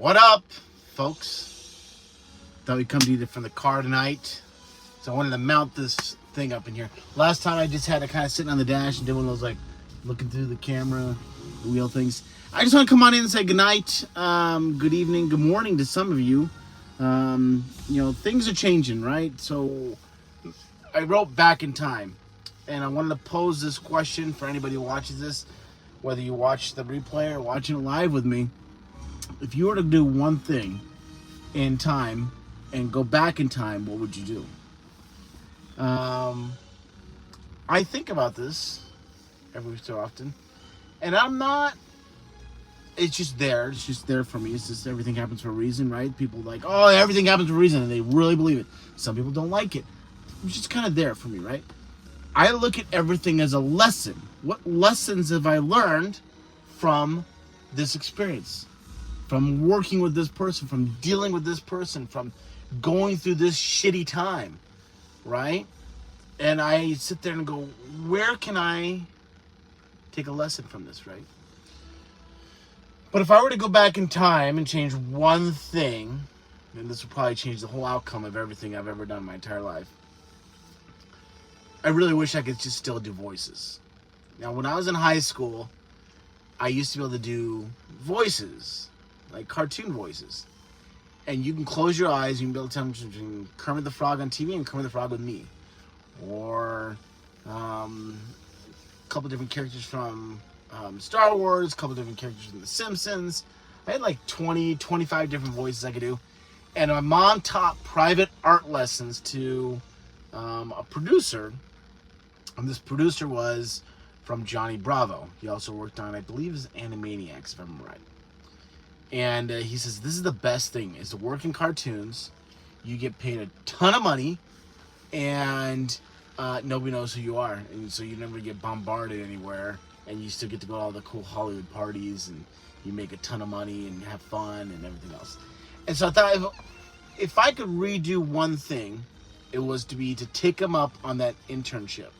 What up, folks? Thought we'd come to you from the car tonight. So I wanted to mount this thing up in here. Last time I just had to kind of sit on the dash and did one of those like looking through the camera, the wheel things. I just want to come on in and say goodnight, good evening, good morning to some of you. Things are changing, right? So I wrote back in time, and I wanted to pose this question for anybody who watches this, whether you watch the replay or watching it live with me. If you were to do one thing in time and go back in time, what would you do? I think about this every so often, and it's just there. It's just there for me. It's just everything happens for a reason, right? People like, oh, everything happens for a reason, and they really believe it. Some people don't like it. It's just kind of there for me, right? I look at everything as a lesson. What lessons have I learned from this experience? From working with this person, from dealing with this person, from going through this shitty time, right? And I sit there and go, where can I take a lesson from this, right? But if I were to go back in time and change one thing, and this would probably change the whole outcome of everything I've ever done in my entire life, I really wish I could just still do voices. Now, when I was in high school, I used to be able to do voices, like cartoon voices. And you can close your eyes, you can be able to tell them between Kermit the Frog on TV and Kermit the Frog with me. Or a couple different characters from Star Wars, a couple different characters from The Simpsons. I had like 20, 25 different voices I could do. And my mom taught private art lessons to a producer. And this producer was from Johnny Bravo. He also worked on, I believe, his Animaniacs, if I'm right. And he says, this is the best thing, is to work in cartoons. You get paid a ton of money, and nobody knows who you are. And so you never get bombarded anywhere, and you still get to go to all the cool Hollywood parties, and you make a ton of money and have fun and everything else. And so I thought if I could redo one thing, it was to take him up on that internship.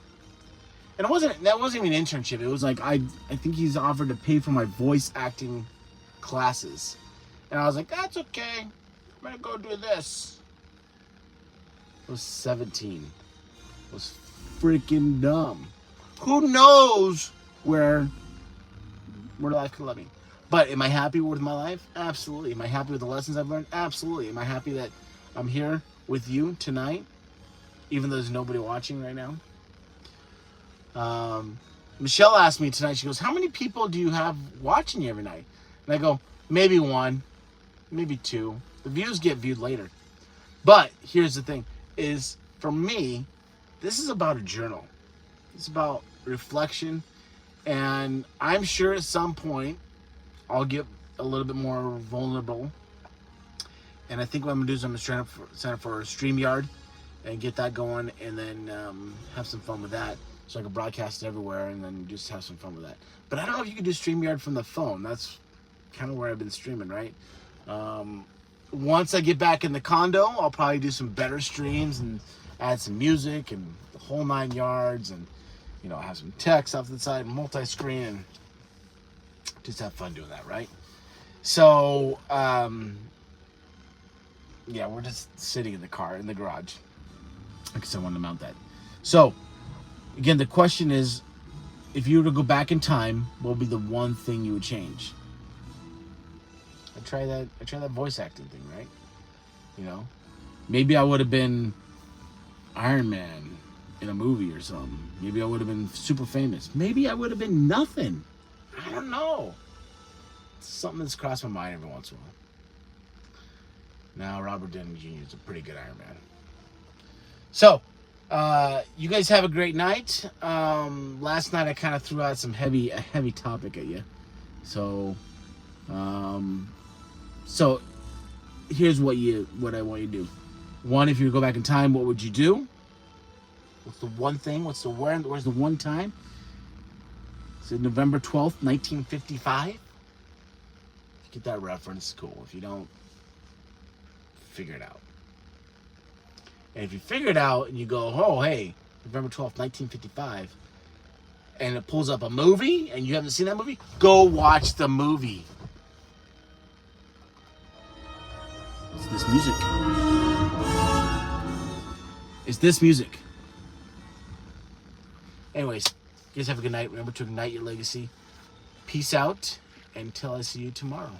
And that wasn't even an internship. It was like, I think he's offered to pay for my voice acting classes. And I was like, that's okay. I'm gonna go do this. I was 17. I was freaking dumb. Who knows where life could lead me? But am I happy with my life? Absolutely. Am I happy with the lessons I've learned? Absolutely. Am I happy that I'm here with you tonight, even though there's nobody watching right now? Michelle asked me tonight, she goes, how many people do you have watching you every night? And I go, maybe one, maybe two. The views get viewed later. But here's the thing, is for me, this is about a journal. It's about reflection. And I'm sure at some point, I'll get a little bit more vulnerable. And I think what I'm going to do is I'm going to sign up for StreamYard and get that going, and then have some fun with that. So I can broadcast it everywhere and then just have some fun with that. But I don't know if you can do StreamYard from the phone. That's kind of where I've been streaming, right? Once I get back in the condo, I'll probably do some better streams and add some music and the whole 9 yards, and have some text off to the side, multi-screen, and just have fun doing that, right? So we're just sitting in the car in the garage. I guess I wanted to mount that. So again, the question is, if you were to go back in time, what would be the one thing you would change? I try that voice acting thing, right? Maybe I would have been Iron Man in a movie or something. Maybe I would have been super famous. Maybe I would have been nothing. I don't know. It's something that's crossed my mind every once in a while. Now, Robert Downey Jr. is a pretty good Iron Man. So, you guys have a great night. Last night I kind of threw out a heavy topic at you. So here's what I want you to do. One, if you go back in time, what would you do? What's the one thing? Where's the one time? Is it November 12th, 1955? If you get that reference, cool. If you don't, figure it out. And if you figure it out and you go, oh, hey, November 12th, 1955, and it pulls up a movie and you haven't seen that movie, go watch the movie. It's this music. It's this music. Anyways, you guys have a good night. Remember to ignite your legacy. Peace out until I see you tomorrow.